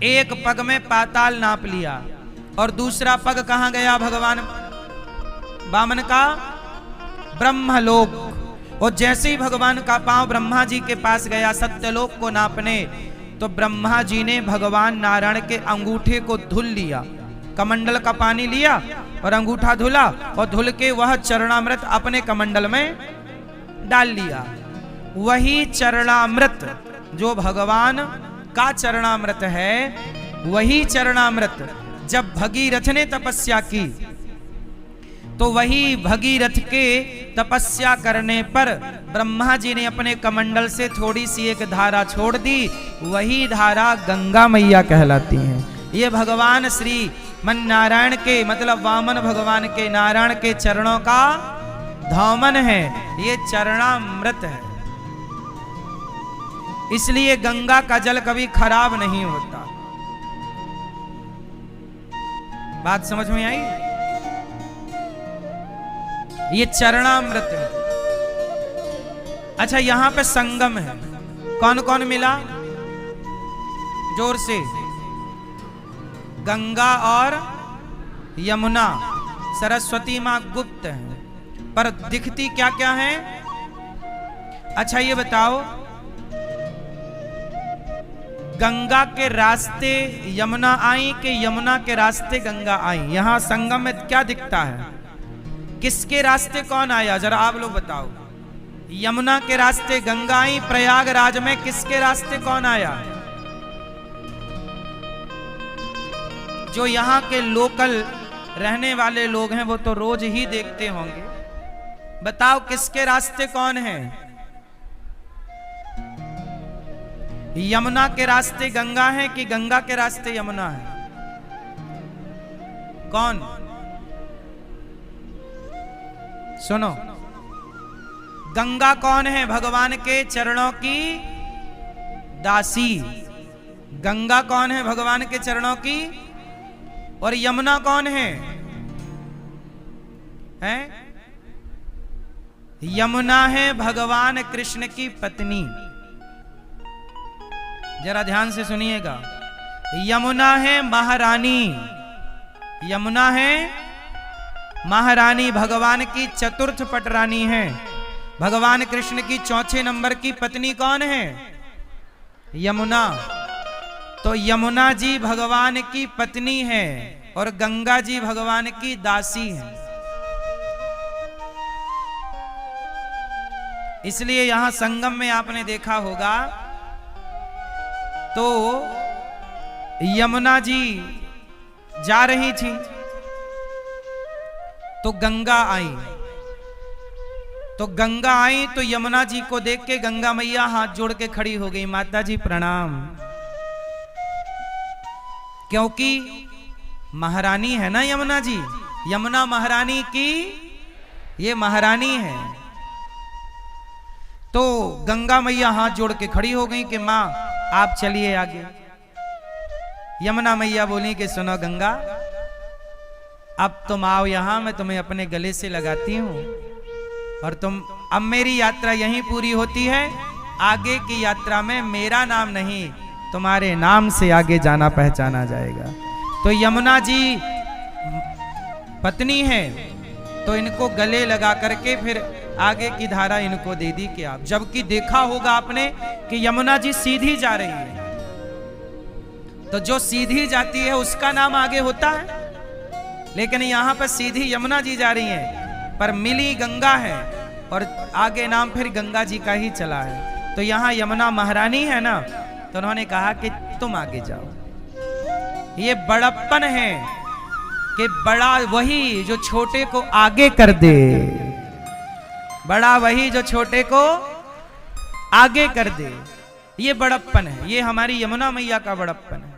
एक पग में पाताल नाप लिया और दूसरा पग कहां गया भगवान वामन का? ब्रह्मलोक। और जैसे ही भगवान का पांव ब्रह्मा जी के पास गया सत्यलोक को नापने, तो ब्रह्मा जी ने भगवान नारायण के अंगूठे को धुल लिया, कमंडल का पानी लिया और अंगूठा धुला और धुल के वह चरणामृत अपने कमंडल में डाल लिया। वही चरणामृत जो भगवान का चरणामृत है, वही चरणामृत जब भगीरथ ने तपस्या की, तो वही भगीरथ के तपस्या करने पर ब्रह्मा जी ने अपने कमंडल से थोड़ी सी एक धारा छोड़ दी। वही धारा गंगा मैया कहलाती है। ये भगवान श्री मन नारायण के मतलब वामन भगवान के नारायण के चरणों का धौमन है, ये चरणामृत है। इसलिए गंगा का जल कभी खराब नहीं होता। बात समझ में आई? ये चरणामृत है। अच्छा, यहां पे संगम है। कौन कौन मिला? जोर से। गंगा और यमुना। सरस्वती मां गुप्त है, पर दिखती क्या क्या है? अच्छा ये बताओ, गंगा के रास्ते यमुना आई कि यमुना के रास्ते गंगा आई? यहां संगम में क्या दिखता है? किसके रास्ते कौन आया? जरा आप लोग बताओ। यमुना के रास्ते गंगा आई, प्रयागराज में किसके रास्ते कौन आया? जो यहां के लोकल रहने वाले लोग हैं वो तो रोज ही देखते होंगे। बताओ किसके रास्ते कौन है? यमुना के रास्ते गंगा है कि गंगा के रास्ते यमुना है? कौन? सुनो, गंगा कौन है? भगवान के चरणों की दासी। गंगा कौन है? भगवान के चरणों की। और यमुना कौन है? हैं? यमुना है भगवान कृष्ण की पत्नी। जरा ध्यान से सुनिएगा। यमुना है महारानी। यमुना है महारानी, भगवान की चतुर्थ पटरानी है। भगवान कृष्ण की चौथे नंबर की पत्नी कौन है? यमुना। तो यमुना जी भगवान की पत्नी है और गंगा जी भगवान की दासी है। इसलिए यहां संगम में आपने देखा होगा तो यमुना जी जा रही थी तो गंगा आई। तो गंगा आई तो यमुना जी को देख के गंगा मैया हाथ जोड़ के खड़ी हो गई, माता जी प्रणाम। क्योंकि महारानी है ना यमुना जी, यमुना महारानी की ये महारानी है। तो गंगा मैया हाथ जोड़ के खड़ी हो गई कि मां आप चलिए आगे। यमुना मैया बोली कि सुनो गंगा, अब तुम आओ यहां, मैं तुम्हें अपने गले से लगाती हूं और तुम अब मेरी यात्रा यहीं पूरी होती है। आगे की यात्रा में मेरा नाम नहीं तुम्हारे नाम से आगे जाना पहचाना जाएगा। तो यमुना जी पत्नी है तो इनको गले लगा करके फिर आगे की धारा इनको दे दी कि आप, जबकि देखा होगा आपने कि यमुना जी सीधी जा रही है, तो जो सीधी जाती है उसका नाम आगे होता है। लेकिन यहां पर सीधी यमुना जी जा रही हैं पर मिली गंगा है और आगे नाम फिर गंगा जी का ही चला है। तो यहां यमुना महारानी है ना, तो उन्होंने कहा कि तुम आगे जाओ। ये बड़प्पन है कि बड़ा वही जो छोटे को आगे कर दे, बड़ा वही जो छोटे को आगे कर दे, ये बड़प्पन है। ये हमारी यमुना मैया का बड़प्पन है।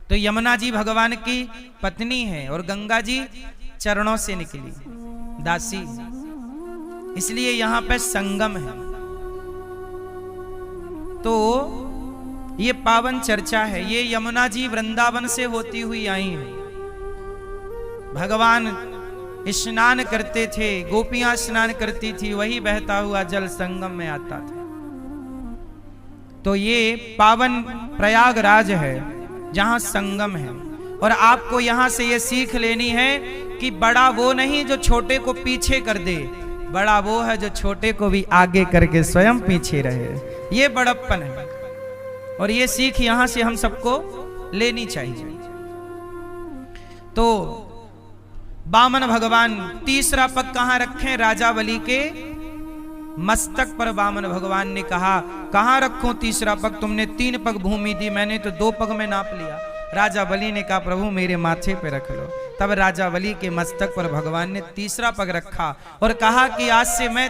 तो यमुना जी भगवान की पत्नी है और गंगा जी चरणों से निकली दासी, इसलिए यहां पे संगम है। तो ये पावन चर्चा है। ये यमुना जी वृंदावन से होती हुई आई हैं। भगवान स्नान करते थे, गोपियां स्नान करती थी, वही बहता हुआ जल संगम में आता था। तो ये पावन प्रयागराज है जहां संगम है। और आपको यहां से ये सीख लेनी है कि बड़ा वो नहीं जो छोटे को पीछे कर दे, बड़ा वो है जो छोटे को भी आगे करके स्वयं पीछे रहे। ये बड़प्पन है और ये सीख यहां से हम सबको लेनी चाहिए। तो वामन भगवान तीसरा पग कहां रखें? राजा बलि के मस्तक पर वामन भगवान ने कहा, कहां रखूं तीसरा पग? तुमने 3 पग भूमि दी, मैंने तो 2 पग में नाप लिया। राजा बलि ने कहा, प्रभु मेरे माथे पे रख लो। तब राजा बलि के मस्तक पर भगवान ने तीसरा पग रखा और कहा कि आज से मैं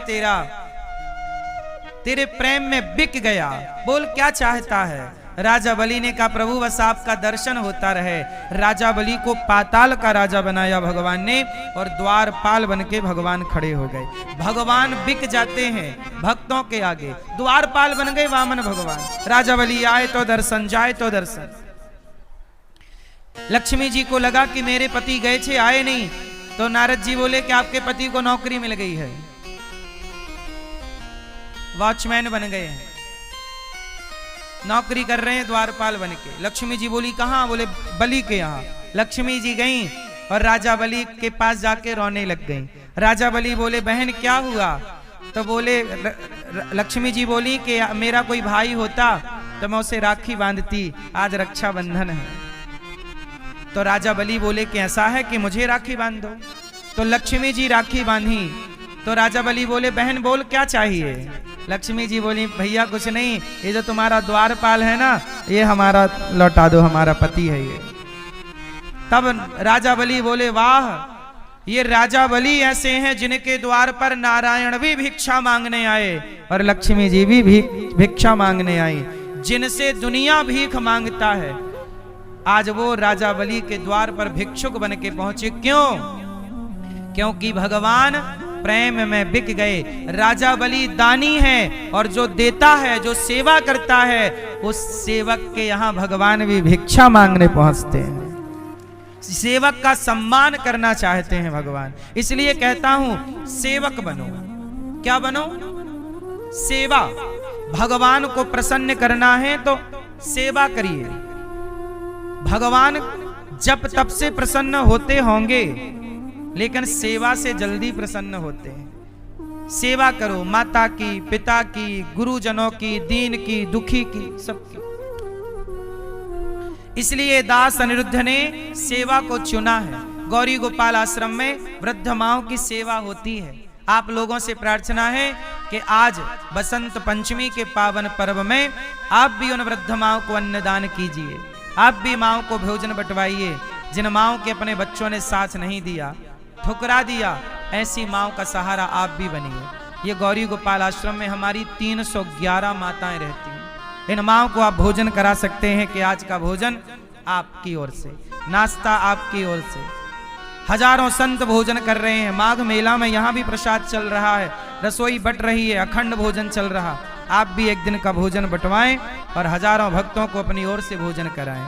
तेरे प्रेम में बिक गया। बोल क्या चाहता है? राजा बलि ने कहा, प्रभु बस आपका दर्शन होता रहे। राजा बलि को पाताल का राजा बनाया भगवान ने और द्वारपाल बन के भगवान खड़े हो गए। भगवान बिक जाते हैं भक्तों के आगे, द्वारपाल बन गए वामन भगवान। राजा बलि आए तो दर्शन, जाए तो दर्शन। लक्ष्मी जी को लगा कि मेरे पति गए थे, आए नहीं, तो नारद जी बोले कि आपके पति को नौकरी मिल गई है, वॉचमैन बन गए हैं, नौकरी कर रहे हैं द्वारपाल बन के। लक्ष्मी जी बोली कहां? बोले बलि के यहाँ। लक्ष्मी जी गईं और राजा बलि के पास जाके रोने लग गईं। राजा बलि बोले बहन क्या हुआ? तो बोले लक्ष्मी जी बोली कि मेरा कोई भाई होता तो मैं उसे राखी बांधती, आज रक्षाबंधन है। तो राजा बलि बोले कि ऐसा है कि मुझे राखी बांध दो। तो लक्ष्मी जी राखी बांधी। तो राजा बलि बोले बहन बोल क्या चाहिए? लक्ष्मी जी बोली भैया कुछ नहीं, ये जो तुम्हारा द्वारपाल है ना, ये हमारा लौटा दो, हमारा पति है ये। तब राजा बलि बोले वाह, ये राजा बलि ऐसे हैं जिनके द्वार पर नारायण भी भिक्षा मांगने आए और लक्ष्मी जी भी भिक्षा मांगने आई। जिनसे दुनिया भीख मांगता है, आज वो राजा बलि के द्वार पर भिक्षुक बन के पहुंचे। क्यों? क्योंकि भगवान प्रेम में बिक गए। राजा बलि दानी है और जो देता है, जो सेवा करता है, उस सेवक के यहाँ भगवान भी भिक्षा मांगने पहुंचते हैं। सेवक का सम्मान करना चाहते हैं भगवान। इसलिए कहता हूं सेवक बनो। क्या बनो? सेवा। भगवान को प्रसन्न करना है तो सेवा करिए। भगवान जब तब से प्रसन्न होते होंगे, लेकिन सेवा से जल्दी प्रसन्न होते हैं। सेवा करो, माता की, पिता की, गुरुजनों की, दीन की, दुखी की, सबकी। इसलिए दास अनिरुद्ध ने सेवा को चुना है। गौरी गोपाल आश्रम में वृद्ध माओं की सेवा होती है। आप लोगों से प्रार्थना है कि आज बसंत पंचमी के पावन पर्व में आप भी उन वृद्ध माओं को अन्नदान कीजिए। आप भी माओं को भोजन बंटवाइए। जिन माओं के अपने बच्चों ने साथ नहीं दिया, ठुकरा दिया, ऐसी माओं का सहारा आप भी बनिए। ये गौरी गोपाल आश्रम में हमारी 311 माताएं रहती हैं। इन माओं को आप भोजन करा सकते हैं कि आज का भोजन आपकी ओर से, नाश्ता आपकी ओर से। हजारों संत भोजन कर रहे हैं। माघ मेला में यहाँ भी प्रसाद चल रहा है, रसोई बट रही है, अखंड भोजन चल रहा। आप भी एक दिन का भोजन बंटवाएं और हजारों भक्तों को अपनी ओर से भोजन कराएं।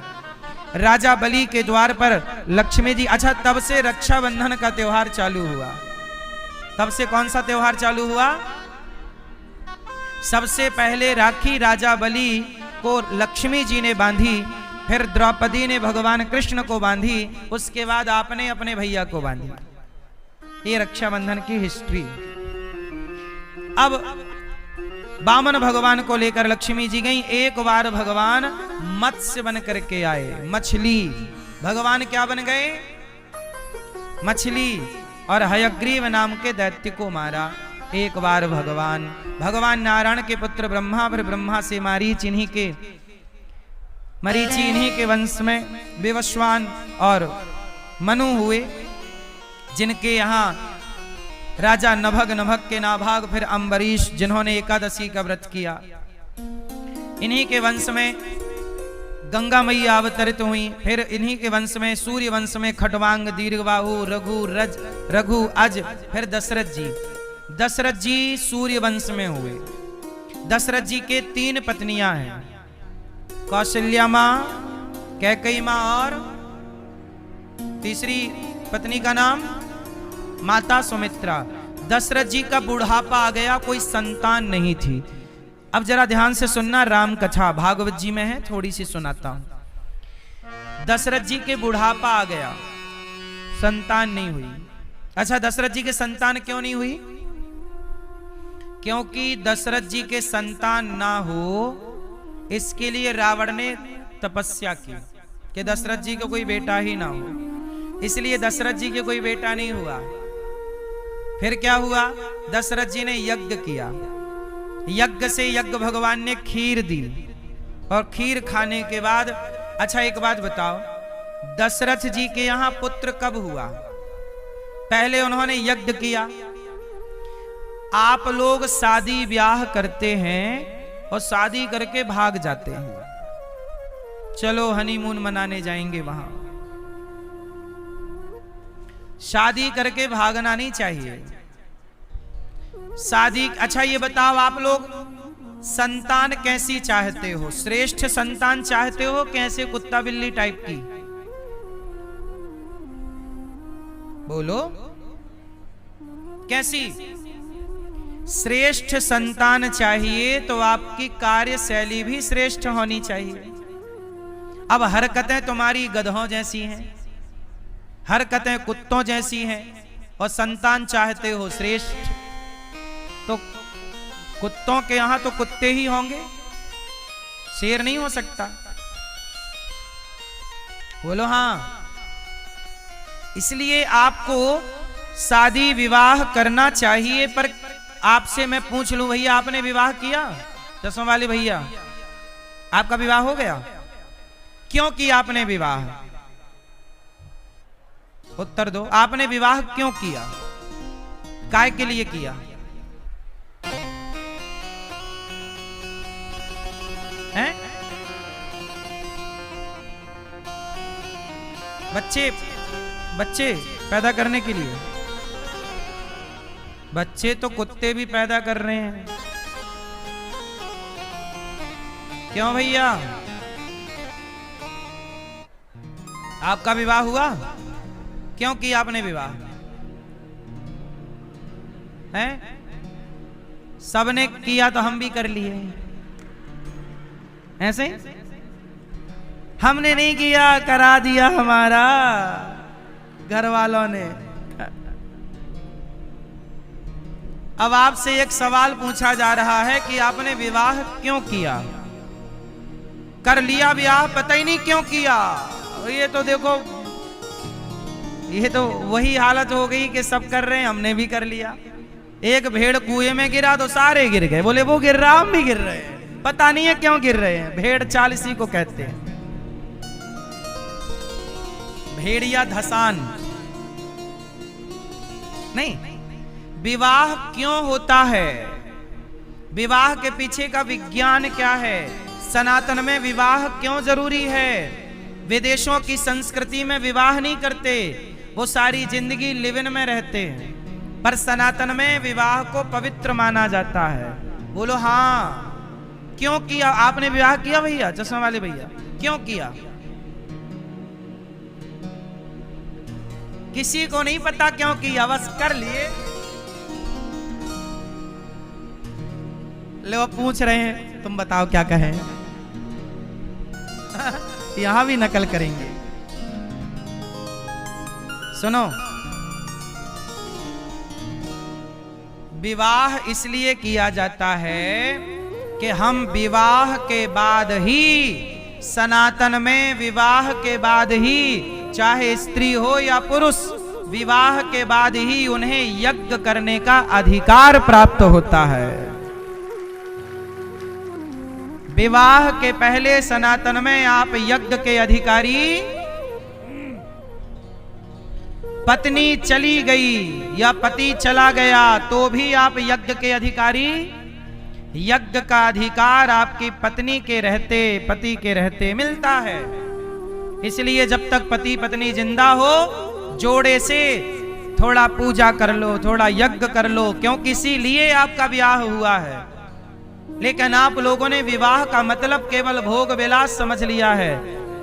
राजा बलि के द्वार पर लक्ष्मी जी। अच्छा, तब से रक्षाबंधन का त्योहार चालू हुआ। तब से कौन सा त्योहार चालू हुआ? सबसे पहले राखी राजा बलि को लक्ष्मी जी ने बांधी, फिर द्रौपदी ने भगवान कृष्ण को बांधी, उसके बाद आपने अपने भैया को बांधी। ये रक्षाबंधन की हिस्ट्री। अब वामन भगवान को लेकर लक्ष्मी जी गई। एक बार भगवान मत्स्य बन करके आए, मछली। भगवान क्या बन गए? मछली। और हयग्रीव नाम के दैत्य को मारा। एक बार भगवान नारायण के पुत्र ब्रह्मा, फिर ब्रह्मा से मरीचि इन्हीं के वंश में विवस्वान और मनु हुए, जिनके यहाँ राजा नभग के नाभाग, फिर अम्बरीश, जिन्होंने एकादशी का व्रत किया। इन्हीं के वंश में गंगा मैया अवतरित हुई। फिर इन्हीं के वंश में सूर्य वंश में खटवांग, दीर्घबाहु, रघु, अज, फिर दशरथ जी सूर्य वंश में हुए। दशरथ जी के 3 पत्नियां हैं, कौशल्या माँ, कैकेयी माँ और तीसरी पत्नी का नाम माता सुमित्रा। दशरथ जी का बुढ़ापा आ गया, कोई संतान नहीं थी। अब जरा ध्यान से सुनना, राम कथा भागवत जी में है, थोड़ी सी सुनाता हूं। दशरथ जी के बुढ़ापा आ गया, संतान नहीं हुई। अच्छा, दशरथ जी के संतान क्यों नहीं हुई? क्योंकि दशरथ जी के संतान ना हो इसके लिए रावण ने तपस्या की कि दशरथ जी को कोई बेटा ही ना हो, इसलिए दशरथ जी के कोई बेटा नहीं हुआ। फिर क्या हुआ? दशरथ जी ने यज्ञ किया, यज्ञ से यज्ञ भगवान ने खीर दी, और खीर खाने के बाद, अच्छा एक बात बताओ, दशरथ जी के यहां पुत्र कब हुआ? पहले उन्होंने यज्ञ किया। आप लोग शादी ब्याह करते हैं और शादी करके भाग जाते हैं, चलो हनीमून मनाने जाएंगे वहां। शादी करके भागना नहीं चाहिए। शादी, अच्छा ये बताओ, आप लोग संतान कैसी चाहते हो? श्रेष्ठ संतान चाहते हो, कैसे कुत्ता बिल्ली टाइप की? बोलो, कैसी? श्रेष्ठ संतान चाहिए तो आपकी कार्यशैली भी श्रेष्ठ होनी चाहिए। अब हरकतें तुम्हारी गधों जैसी हैं, हरकतें कुत्तों जैसी हैं, और संतान चाहते हो श्रेष्ठ, तो कुत्तों के यहां तो कुत्ते ही होंगे, शेर नहीं हो सकता। बोलो हाँ। इसलिए आपको शादी विवाह करना चाहिए। पर आपसे मैं पूछ लूं, भैया आपने विवाह किया? चश्मा वाले भैया, आपका विवाह हो गया? क्यों किया आपने विवाह? उत्तर दो, आपने विवाह क्यों किया? काय के लिए किया? हैं? बच्चे पैदा करने के लिए। बच्चे तो कुत्ते भी पैदा कर रहे हैं। क्यों भैया? आपका विवाह हुआ? क्यों किया आपने विवाह? हैं? सबने किया तो हम भी कर लिए। ऐसे हमने नहीं किया, करा दिया हमारा घर वालों ने। अब आपसे एक सवाल पूछा जा रहा है कि आपने विवाह क्यों किया? कर लिया विवाह, पता ही नहीं क्यों किया। ये तो देखो, ये तो वही हालत हो गई कि सब कर रहे हैं, हमने भी कर लिया। एक भेड़ कुएं में गिरा तो सारे गिर गए, बोले वो गिर रहा हम भी गिर रहे हैं, पता नहीं है क्यों गिर रहे हैं। भेड़ चाल इसी को कहते हैं, भेड़िया धसान। नहीं, विवाह क्यों होता है? विवाह के पीछे का विज्ञान क्या है? सनातन में विवाह क्यों जरूरी है? विदेशों की संस्कृति में विवाह नहीं करते, वो सारी जिंदगी लिव इन में रहते हैं, पर सनातन में विवाह को पवित्र माना जाता है। बोलो हाँ। क्यों किया आपने विवाह? किया भैया, चश्मा वाले भैया, क्यों किया? किसी को नहीं पता क्यों किया, बस कर लिए। लोग पूछ रहे हैं, तुम बताओ क्या कहें? यहां भी नकल करेंगे। सुनो, विवाह इसलिए किया जाता है कि हम विवाह के बाद ही, सनातन में विवाह के बाद ही, चाहे स्त्री हो या पुरुष, विवाह के बाद ही उन्हें यज्ञ करने का अधिकार प्राप्त होता है। विवाह के पहले सनातन में आप यज्ञ के अधिकारी, पत्नी चली गई या पति चला गया तो भी आप यज्ञ के अधिकारी। यज्ञ का अधिकार आपकी पत्नी के रहते, पति के रहते मिलता है। इसलिए जब तक पति पत्नी जिंदा हो, जोड़े से थोड़ा पूजा कर लो, थोड़ा यज्ञ कर लो, क्योंकि इसीलिए आपका विवाह हुआ है। लेकिन आप लोगों ने विवाह का मतलब केवल भोग विलास समझ लिया है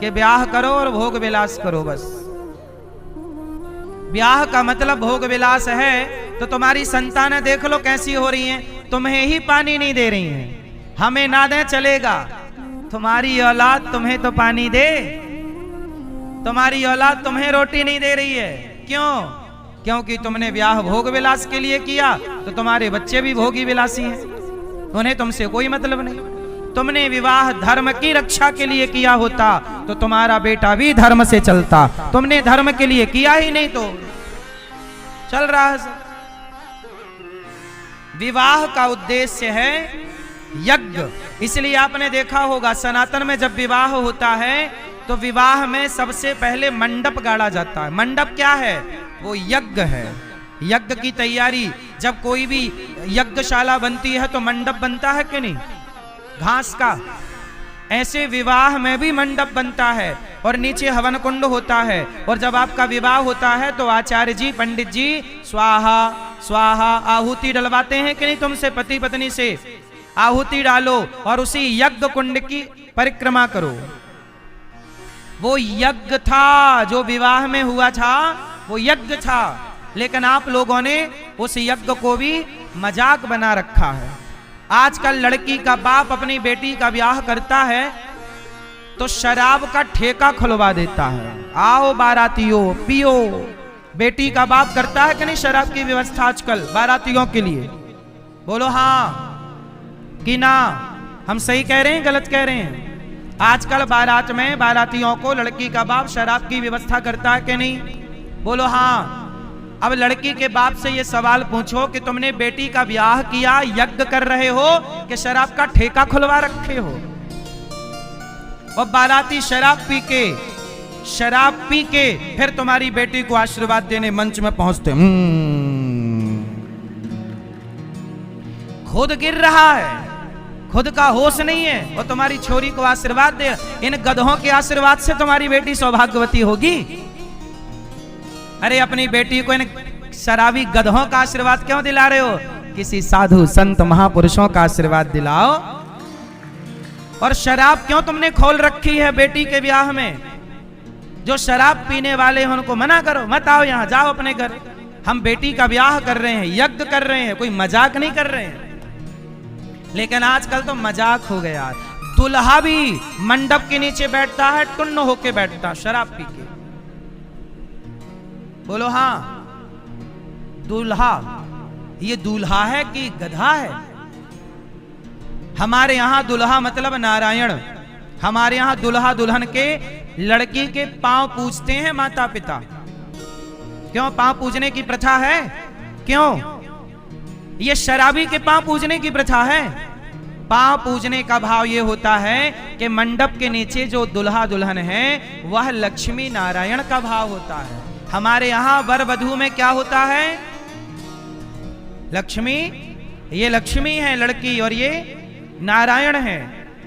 कि ब्याह करो और भोग विलास करो, बस। ब्याह का मतलब भोग विलास है तो तुम्हारी संतानें देख लो कैसी हो रही हैं, तुम्हें ही पानी नहीं दे रही हैं, हमें ना दे चलेगा, तुम्हारी औलाद तुम्हें तो पानी दे, तुम्हारी औलाद तुम्हें रोटी नहीं दे रही है। क्यों? क्योंकि तुमने ब्याह भोग विलास के लिए किया, तो तुम्हारे बच्चे भी भोगी विलासी हैं, उन्हें तुमसे कोई मतलब नहीं। तुमने विवाह धर्म की रक्षा के लिए किया होता तो तुम्हारा बेटा भी धर्म से चलता, तुमने धर्म के लिए किया ही नहीं तो चल रहा है सब। विवाह का उद्देश्य है यज्ञ। इसलिए आपने देखा होगा सनातन में जब विवाह होता है तो विवाह में सबसे पहले मंडप गाड़ा जाता है। मंडप क्या है? वो यज्ञ है, यज्ञ की तैयारी। जब कोई भी यज्ञशाला बनती है तो मंडप बनता है कि नहीं, घास का। ऐसे विवाह में भी मंडप बनता है और नीचे हवन कुंड होता है। और जब आपका विवाह होता है तो आचार्य जी, पंडित जी स्वाहा स्वाहा आहुति डलवाते हैं कि नहीं तुमसे, पति पत्नी से आहुति डालो और उसी यज्ञ कुंड की परिक्रमा करो। वो यज्ञ था जो विवाह में हुआ था, वो यज्ञ था। लेकिन आप लोगों ने उस यज्ञ को भी मजाक बना रखा है। आजकल लड़की का बाप अपनी बेटी का ब्याह करता है तो शराब का ठेका खुलवा देता है, आओ बारातियों पियो। बेटी का बाप करता है कि नहीं शराब की व्यवस्था आजकल बारातियों के लिए? बोलो हाँ कि ना? हम सही कह रहे हैं गलत कह रहे हैं? आजकल बारात में बारातियों को लड़की का बाप शराब की व्यवस्था करता है कि नहीं? बोलो हाँ। अब लड़की के बाप से ये सवाल पूछो कि तुमने बेटी का ब्याह किया, यज्ञ कर रहे हो कि शराब का ठेका खुलवा रखे हो? और बाराती शराब पी के फिर तुम्हारी बेटी को आशीर्वाद देने मंच में पहुंचते, खुद गिर रहा है, खुद का होश नहीं है, और तुम्हारी छोरी को आशीर्वाद दे। इन गधों के आशीर्वाद से तुम्हारी बेटी सौभाग्यवती होगी? अरे अपनी बेटी को इन शराबी गधों का आशीर्वाद क्यों दिला रहे हो? किसी साधु संत महापुरुषों का आशीर्वाद दिलाओ। और शराब क्यों तुमने खोल रखी है बेटी के ब्याह में? जो शराब पीने वाले हैं उनको मना करो, मत आओ यहाँ, जाओ अपने घर। हम बेटी का ब्याह कर रहे हैं, यज्ञ कर रहे हैं, कोई मजाक नहीं कर रहे हैं। लेकिन आजकल तो मजाक हो गया। दुल्हा भी मंडप के नीचे बैठता है, टुन्न होके बैठता शराब पी के। बोलो हाँ। दूल्हा, ये दूल्हा है कि गधा है? हमारे यहां दुल्हा मतलब नारायण। हमारे यहां दुल्हा दुल्हन के लड़की के पांव पूजते हैं माता पिता। क्यों पांव पूजने की प्रथा है? क्यों? ये शराबी के पांव पूजने की प्रथा है? पांव पूजने का भाव ये होता है कि मंडप के नीचे जो दुल्हा दुल्हन है वह लक्ष्मी नारायण का भाव होता है। हमारे यहां वर वधू में क्या होता है? लक्ष्मी, ये लक्ष्मी है लड़की और ये नारायण है।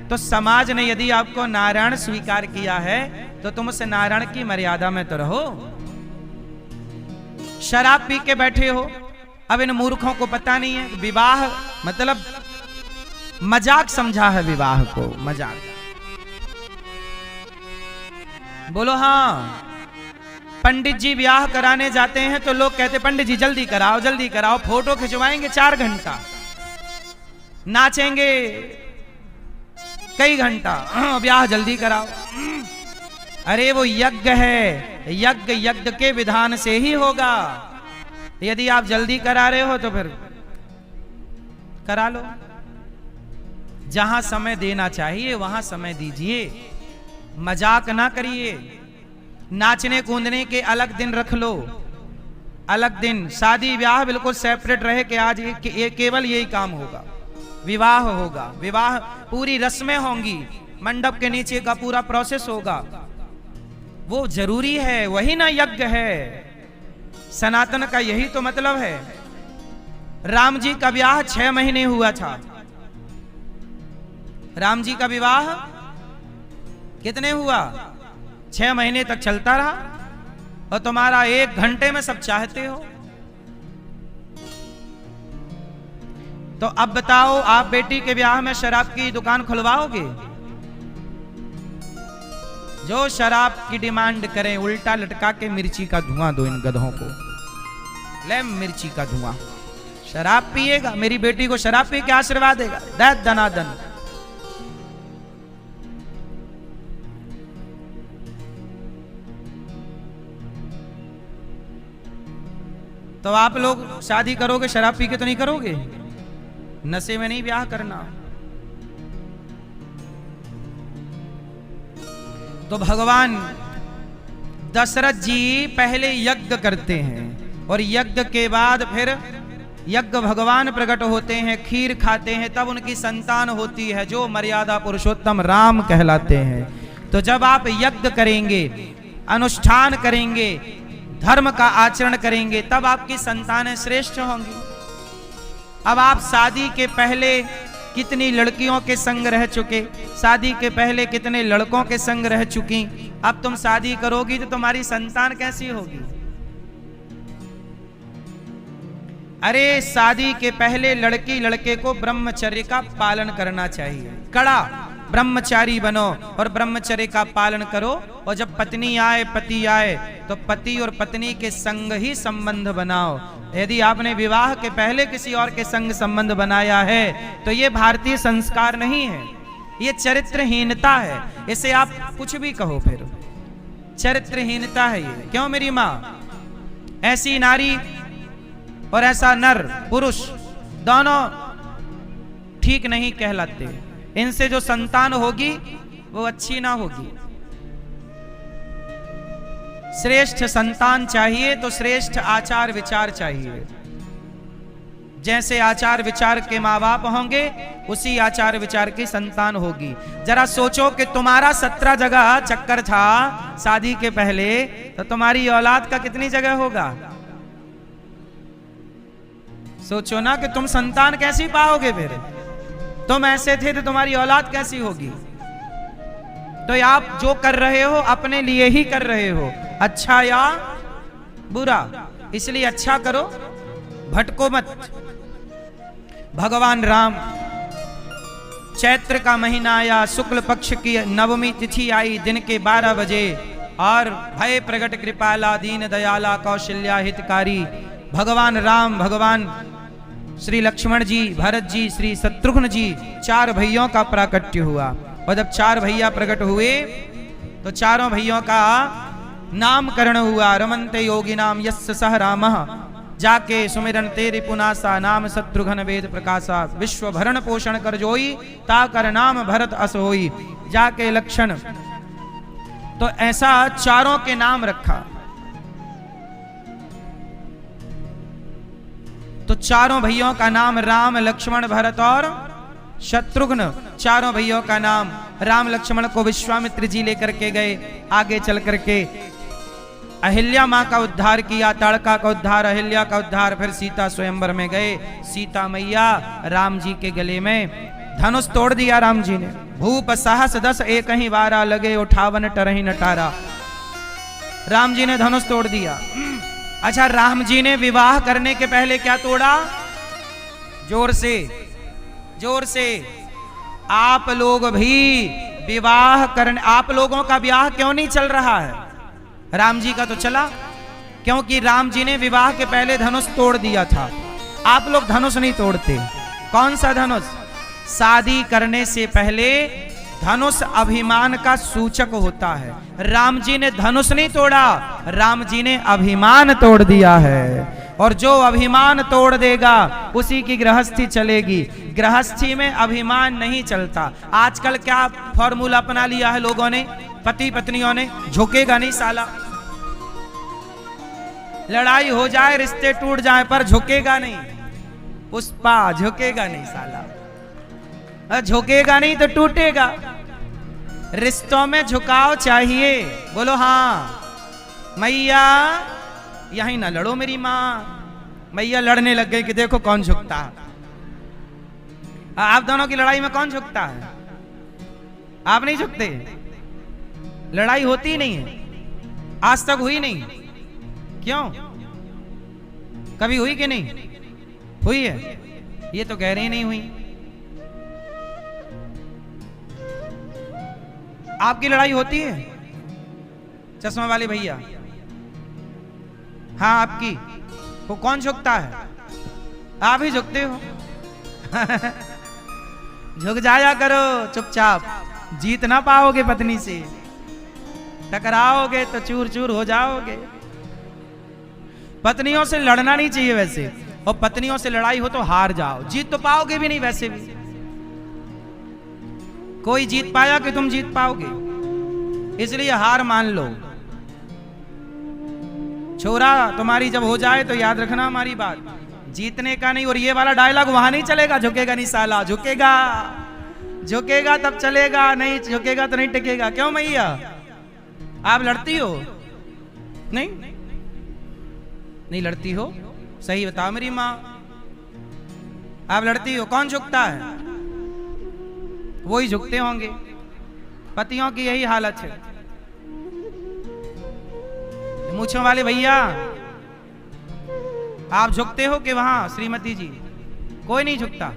तो समाज ने यदि आपको नारायण स्वीकार किया है तो तुम उस नारायण की मर्यादा में तो रहो। शराब पी के बैठे हो। अब इन मूर्खों को पता नहीं है विवाह मतलब मजाक समझा है विवाह को, मजाक। बोलो हाँ। पंडित जी ब्याह कराने जाते हैं तो लोग कहते पंडित जी जल्दी कराओ जल्दी कराओ, फोटो खिंचवाएंगे 4 घंटा, नाचेंगे कई घंटा, ब्याह जल्दी कराओ। अरे वो यज्ञ है, यज्ञ के विधान से ही होगा। यदि आप जल्दी करा रहे हो तो फिर करा लो। जहां समय देना चाहिए वहां समय दीजिए, मजाक ना करिए। नाचने कूदने के अलग दिन रख लो, अलग दिन। शादी ब्याह बिल्कुल सेपरेट रहे कि आज ये केवल यही काम होगा, विवाह होगा, विवाह पूरी रस्में होंगी, मंडप के नीचे का पूरा प्रोसेस होगा, वो जरूरी है, वही ना यज्ञ है। सनातन का यही तो मतलब है। राम जी का ब्याह 6 महीने हुआ था। राम जी का विवाह कितने हुआ? 6 महीने तक चलता रहा। और तुम्हारा 1 घंटे में सब चाहते हो। तो अब बताओ, आप बेटी के ब्याह में शराब की दुकान खुलवाओगे? जो शराब की डिमांड करें उल्टा लटका के मिर्ची का धुआं दो इन गधों को। ले मिर्ची का धुआं। शराब पिएगा, मेरी बेटी को शराब पी के आशीर्वाद देगा, दैत दनादन तो आप लोग शादी करोगे शराब पी के तो नहीं करोगे, नशे में नहीं ब्याह करना। तो भगवान दशरथ जी पहले यज्ञ करते हैं और यज्ञ के बाद फिर यज्ञ भगवान प्रकट होते हैं, खीर खाते हैं, तब उनकी संतान होती है जो मर्यादा पुरुषोत्तम राम कहलाते हैं। तो जब आप यज्ञ करेंगे, अनुष्ठान करेंगे, धर्म का आचरण करेंगे, तब आपकी संतानें श्रेष्ठ होंगी। अब आप शादी के पहले कितनी लड़कियों के संग रह चुके, शादी के पहले कितने लड़कों के संग रह चुकी, अब तुम शादी करोगी तो तुम्हारी संतान कैसी होगी? अरे शादी के पहले लड़की लड़के को ब्रह्मचर्य का पालन करना चाहिए, कड़ा ब्रह्मचारी बनो और ब्रह्मचर्य का पालन करो। और जब पत्नी आए पति आए तो पति और पत्नी के संग ही संबंध बनाओ। यदि आपने विवाह के पहले किसी और के संग संबंध बनाया है तो ये भारतीय संस्कार नहीं है, ये चरित्रहीनता है। इसे आप कुछ भी कहो, फिर चरित्रहीनता है ये। क्यों मेरी माँ? ऐसी नारी और ऐसा नर पुरुष दोनों ठीक नहीं कहलाते। इनसे जो संतान होगी वो अच्छी ना होगी। श्रेष्ठ संतान चाहिए तो श्रेष्ठ आचार विचार चाहिए। जैसे आचार विचार के माँ बाप होंगे उसी आचार विचार की संतान होगी। जरा सोचो कि तुम्हारा 17 जगह चक्कर था शादी के पहले, तो तुम्हारी औलाद का कितनी जगह होगा? सोचो ना कि तुम संतान कैसी पाओगे, फिर तुम ऐसे थे तो तुम्हारी औलाद कैसी होगी? तो आप जो कर रहे हो अपने लिए ही कर रहे हो, अच्छा या बुरा, इसलिए अच्छा करो, भटको मत। भगवान राम चैत्र का महीना आया, शुक्ल पक्ष की नवमी तिथि आई, दिन के 12 बजे, और भय प्रगट कृपाला दीन दयाला कौशल्या हितकारी भगवान राम, भगवान श्री लक्ष्मण जी, भरत जी, श्री शत्रुघ्न जी, 4 भैयों का प्राकट्य हुआ। और जब 4 भैया प्रकट हुए तो चारों भैयों का नामकरण हुआ। रमन्ते योगी नाम यस्य सह रामः, जाके सुमिरन तेरे पुनासा, नाम शत्रुघ्न वेद प्रकाशा, विश्व भरण पोषण कर जोई, ताकर नाम भरत अस होई, जाके लक्षण। तो ऐसा चारों के नाम रखा। तो चारों भैयों का नाम राम, लक्ष्मण, भरत और शत्रुघ्न, चारों भैयों का नाम। राम लक्ष्मण को विश्वामित्र जी लेकर के गए, आगे चल करके अहिल्या माँ का उद्धार किया, ताड़का का उद्धार, अहिल्या का उद्धार, फिर सीता स्वयंवर में गए। सीता मैया राम जी के गले में धनुष तोड़ दिया राम जी ने। भूप साहस 10 एक ही वारा, लगे 58 टरही नटारा। राम जी ने धनुष तोड़ दिया। अच्छा, राम जी ने विवाह करने के पहले क्या तोड़ा? जोर से, जोर से। आप लोग भी विवाह करने, आप लोगों का ब्याह क्यों नहीं चल रहा है? राम जी का तो चला, क्योंकि राम जी ने विवाह के पहले धनुष तोड़ दिया था। आप लोग धनुष नहीं तोड़ते। कौन सा धनुष? शादी करने से पहले धनुष अभिमान का सूचक होता है। राम जी ने धनुष नहीं तोड़ा, राम जी ने अभिमान तोड़ दिया है। और जो अभिमान तोड़ देगा उसी की गृहस्थी चलेगी। गृहस्थी में अभिमान नहीं चलता। आजकल क्या फॉर्मूला अपना लिया है लोगों ने, पति पत्नियों ने, झुकेगा नहीं साला। लड़ाई हो जाए, रिश्ते टूट जाए, पर झुकेगा नहीं। पुष्पा, झुकेगा नहीं साला, झुकेगा नहीं तो टूटेगा। रिश्तों में झुकाव चाहिए। बोलो हाँ। मैया यहीं ना लड़ो मेरी माँ। मैया लड़ने लग गई कि देखो कौन झुकता है। आप दोनों की लड़ाई में कौन झुकता है? आप नहीं झुकते। लड़ाई होती नहीं है, आज तक हुई नहीं। क्यों? कभी हुई कि नहीं हुई है? ये तो कह रहे ही नहीं हुई। आपकी लड़ाई होती है? चश्मा वाले भैया, हाँ आपकी। वो कौन झुकता है? आप ही झुकते हो। झुक जाया करो चुपचाप। जीत ना पाओगे पत्नी से, टकराओगे तो चूर चूर हो जाओगे। पत्नियों से लड़ना नहीं चाहिए वैसे, और पत्नियों से लड़ाई हो तो हार जाओ, जीत तो पाओगे भी नहीं वैसे भी। कोई जीत पाया कि तुम जीत पाओगे, इसलिए हार मान लो। छोरा तुम्हारी जब हो जाए तो याद रखना हमारी बात, जीतने का नहीं। और ये वाला डायलॉग वहां नहीं चलेगा, झुकेगा नहीं साला, झुकेगा झुकेगा तब चलेगा, नहीं झुकेगा तो नहीं टिकेगा। क्यों मैया आप लड़ती हो? नहीं नहीं लड़ती हो, सही बताओ मेरी माँ, आप लड़ती हो? कौन झुकता है? वो ही झुकते होंगे, पतियों की यही हालत है। मूंछों वाले भैया आप झुकते हो कि वहां श्रीमती जी? कोई नहीं झुकता,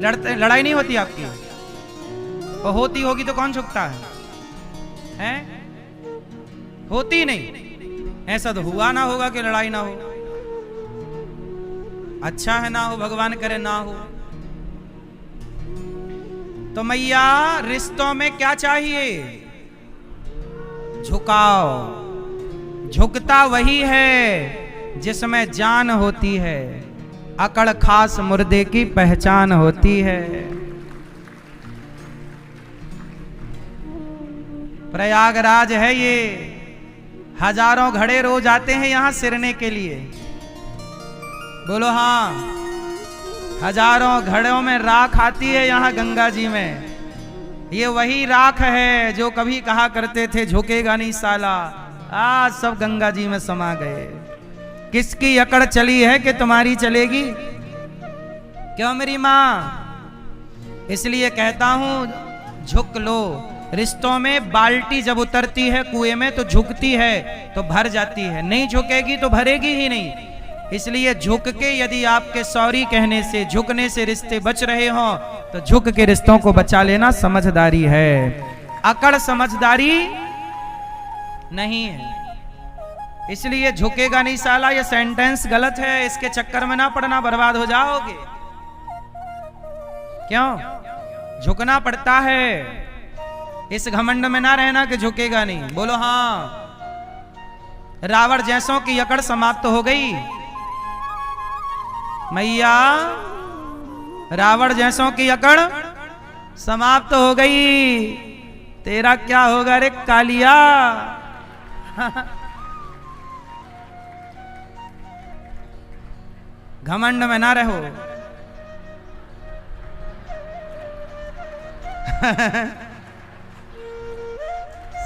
लड़ाई नहीं होती आपकी, और होती होगी तो कौन झुकता है? हैं? होती नहीं। ऐसा तो हुआ ना होगा कि लड़ाई ना हो, अच्छा है ना हो, भगवान करे ना हो। तो मैया रिश्तों में क्या चाहिए? झुकाव। झुकता वही है जिसमें जान होती है, अकड़ खास मुर्दे की पहचान होती है। प्रयागराज है ये, हजारों घड़े रोज आते हैं यहां सिरने के लिए। बोलो हाँ, हजारों घड़ों में राख आती है यहां गंगा जी में। ये वही राख है जो कभी कहा करते थे झुकेगा नहीं साला, आज सब गंगा जी में समा गए। किसकी अकड़ चली है कि तुम्हारी चलेगी? क्यों मेरी मां? इसलिए कहता हूं झुक लो। रिश्तों में बाल्टी जब उतरती है कुएं में तो झुकती है तो भर जाती है, नहीं झुकेगी तो भरेगी ही नहीं। इसलिए झुक के, यदि आपके सॉरी कहने से, झुकने से रिश्ते बच रहे हो तो झुक के रिश्तों को बचा लेना समझदारी है। अकड़ समझदारी नहीं है। इसलिए झुकेगा नहीं साला ये सेंटेंस गलत है, इसके चक्कर में ना पड़ना, बर्बाद हो जाओगे। क्यों? झुकना पड़ता है, इस घमंड में ना रहना कि झुकेगा नहीं। बोलो हाँ। रावण जैसों की अकड़ समाप्त हो गई मैया, रावण जैसों की अकड़ समाप्त हो गई। तेरा क्या होगा रे कालिया? घमंड में ना रहो।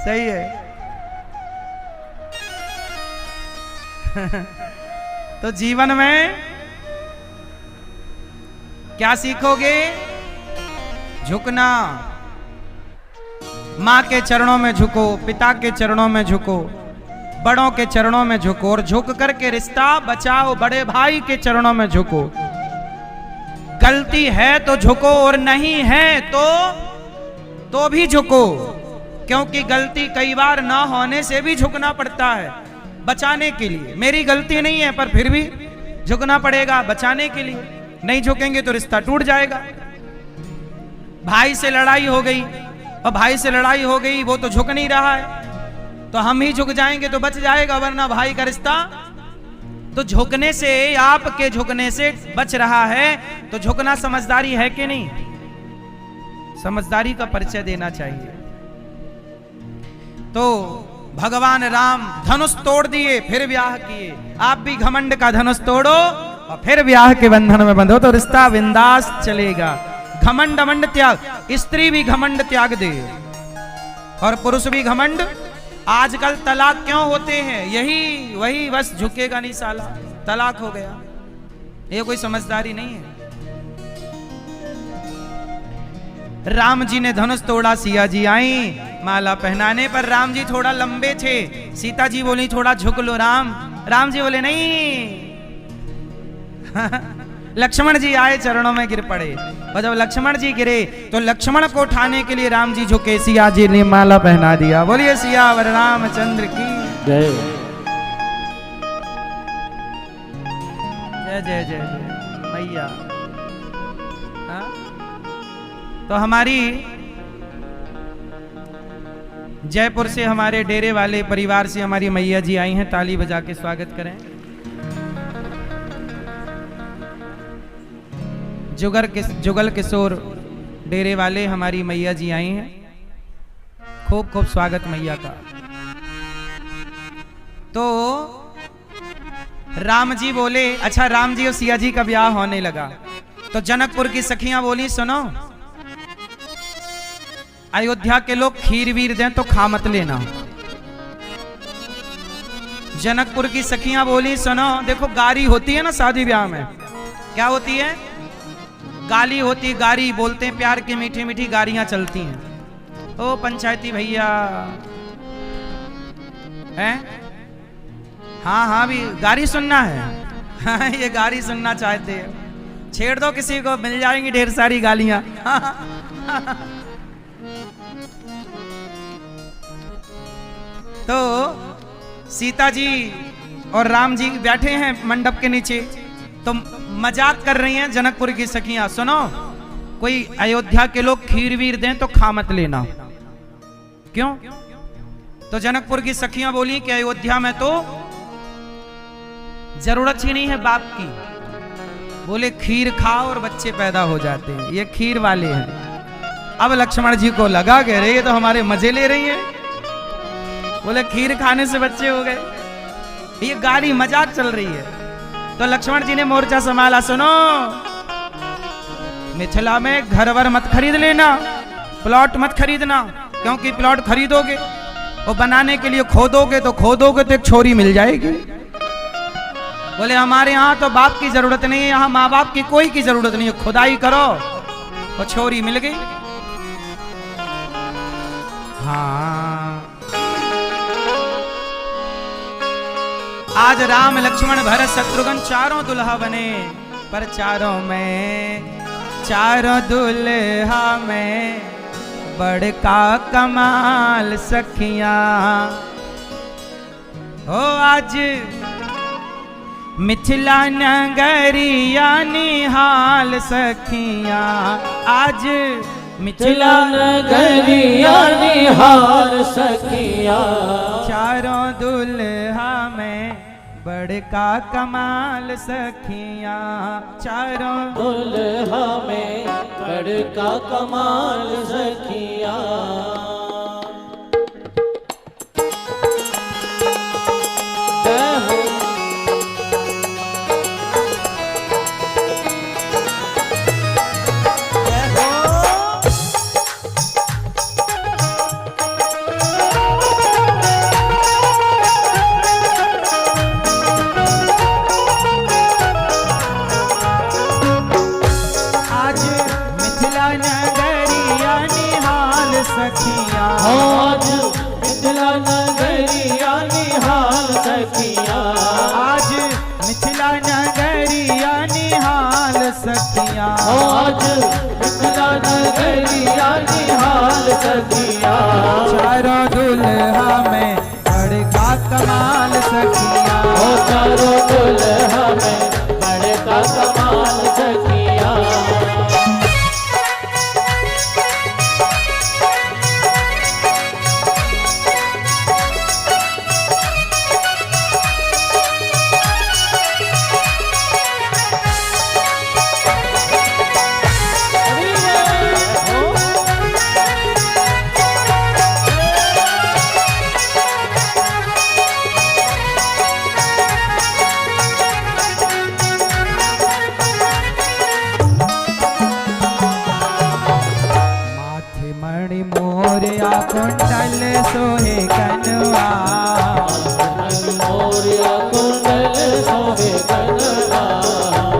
सही है। तो जीवन में क्या सीखोगे? झुकना। मां के चरणों में झुको, पिता के चरणों में झुको, बड़ों के चरणों में झुको, और झुक करके रिश्ता बचाओ। बड़े भाई के चरणों में झुको। गलती है तो झुको, और नहीं है तो भी झुको, क्योंकि गलती कई बार ना होने से भी झुकना पड़ता है बचाने के लिए। मेरी गलती नहीं है पर फिर भी झुकना पड़ेगा बचाने के लिए। नहीं झुकेंगे तो रिश्ता टूट जाएगा। भाई से लड़ाई हो गई, और भाई से लड़ाई हो गई, वो तो झुक नहीं रहा है, तो हम ही झुक जाएंगे तो बच जाएगा, वरना भाई का रिश्ता। तो झुकने से, आपके झुकने से बच रहा है, तो झुकना समझदारी है कि नहीं? समझदारी का परिचय देना चाहिए। तो भगवान राम धनुष तोड़ दिए फिर ब्याह किए। आप भी घमंड का धनुष तोड़ो और फिर ब्याह के बंधन में बंधो तो रिश्ता बिंदास चलेगा। घमंड अमंड त्याग, स्त्री भी घमंड त्याग दे और पुरुष भी घमंड। आजकल तलाक क्यों होते हैं? यही वही, बस झुकेगा नहीं साला, तलाक हो गया। ये कोई समझदारी नहीं है। राम जी ने धनुष तोड़ा, सिया जी आई माला पहनाने पर। राम जी थोड़ा लंबे थे, सीता जी बोली थोड़ा झुक लो राम। राम जी बोले नहीं। लक्ष्मण जी आए, चरणों में गिर पड़े, और जब लक्ष्मण जी गिरे तो लक्ष्मण को उठाने के लिए राम जी झुके, सिया जी ने माला पहना दिया। बोलिए सियावर रामचंद्र की जय। जय जय जय जय मैया। तो हमारी जयपुर से हमारे डेरे वाले परिवार से हमारी मैया जी आई हैं, ताली बजा के स्वागत करें। जुगल किशोर डेरे वाले हमारी मैया जी आई हैं, खूब खूब स्वागत मैया का। तो राम जी बोले, अच्छा राम जी और सिया जी का ब्याह होने लगा तो जनकपुर की सखियां बोली, सुनो अयोध्या के लोग खीर वीर दें तो खा मत लेना। जनकपुर की सखियां बोली, सुनो देखो गारी होती है ना शादी ब्याह में, क्या होती है? गाली होती, गारी बोलते हैं, प्यार की मीठी मीठी गारियां चलती हैं। ओ पंचायती भैया हैं? हाँ हाँ भी गारी सुनना है। हाँ ये गारी सुनना चाहते हैं, छेड़ दो किसी को, मिल जाएंगी ढेर सारी गालियां। तो सीता जी और राम जी बैठे हैं मंडप के नीचे, तो मजाक कर रही हैं जनकपुर की सखियां, सुनो कोई अयोध्या के लोग खीर वीर दें तो खा मत लेना। क्यों? तो जनकपुर की सखियां बोली कि अयोध्या में तो जरूरत ही नहीं है बाप की, बोले खीर खाओ और बच्चे पैदा हो जाते हैं, ये खीर वाले हैं। अब लक्ष्मण जी को लगा कह रहे ये तो हमारे मजे ले रही हैं, बोले खीर खाने से बच्चे हो गए, ये गाली मजाक चल रही है। तो लक्ष्मण जी ने मोर्चा संभाला, सुनो मिथिला में घर वर मत खरीद लेना, प्लॉट मत खरीदना, क्योंकि प्लॉट खरीदोगे और बनाने के लिए खोदोगे तो एक छोरी मिल जाएगी। बोले हमारे यहाँ तो बाप की जरूरत नहीं है, यहाँ माँ बाप की कोई की जरूरत नहीं है, खुदाई करो और छोरी मिल गई। हाँ आज राम लक्ष्मण भरत शत्रुघ्न चारों दुल्हा बने, पर चारों दुल्हा में बड़का कमाल सखियां हो। आज मिथिला नगरिया निहाल सखियां, आज मिथिला नगरिया निहाल सखियां, चारों दुल्हा में बड़का कमाल सखियां, चारों दुल्हा में बड़का कमाल सखियां। आज मिथिला नगरिया निहाल सखियां, आज मिथिला नगरिया निहाल सखियां, आज मिथिला नगरिया निहाल सखियां, चारों दुल्हा में बड़का कमाल सखियां, चारों दुल्हा में बड़का कमाल सखियां। कुंडल सोहे कनवा, मोरिया कुंडल सोहे कनवा,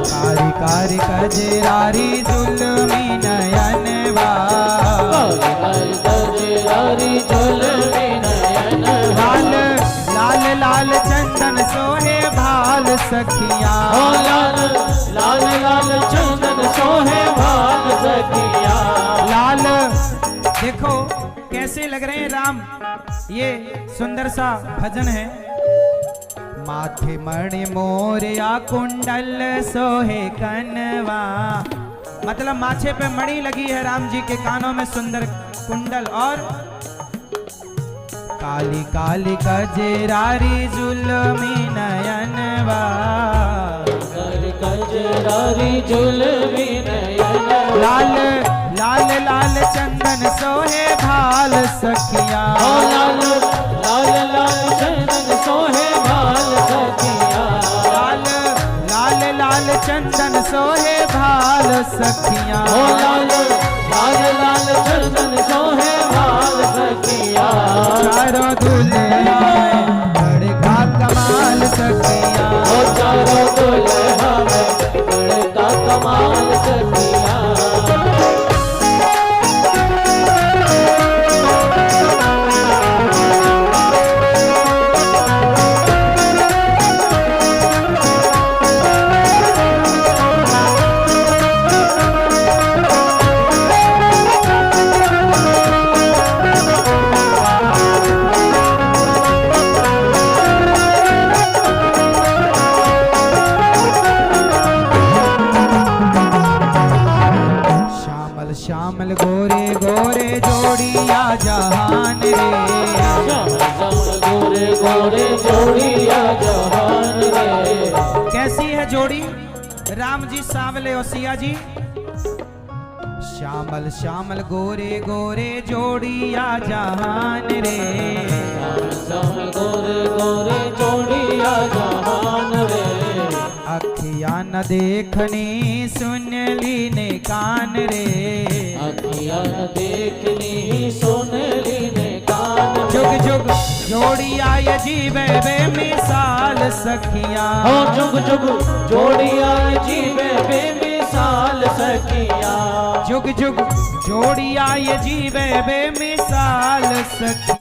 कारी कारी कजरारी जुल्मी नयनवा, कारी कजरारी जुल्मी नयनवा, लाल लाल चंदन सोहे भाल सखियां, लाल लाल लाल चंदन सोहे भाल सखियां। लाल देखो कैसे लग रहे हैं राम, ये सुंदर सा भजन है। माथे मणि मोरिया कुंडल सोहे कनवा, मतलब माथे पे मणि लगी है राम जी के कानों में सुंदर कुंडल, और काली काली कजरारी जुल्मी नयनवा कजरारी जुल्मी नयनवा लाल लाल लाल चंदन सोहे भाल सखिया लाल लाल लाल चंदन सोहे भाल सखिया लाल लाल लाल चंदन सोहे भाल सखिया लाल लाल लाल चंदन सोहे भाल सखिया चारों दुल्हा बड़का कमाल सखिया चारों दुल्हा बड़का कमाल सखिया श्यामल गोरे गोरे जोड़िया जहान रे गोरे गोरे जोड़िया जहान रे कैसी है जोड़ी राम जी सांवले और सिया जी श्यामल श्यामल गोरे गोरे जोड़िया जहान रे श्यामल गोरे गोरे जोड़िया जहान रे अखिया न देखनी सुनली ने कान रे अखिया न देखनी सुनली ने कान जुग जुग जोड़िया ये जीवे बेमिसाल सखिया जुग जुग जोड़िया जीवे बेमिसाल सखिया जुग जुग जोड़िया ये जीवे बेमिसाल सखिया।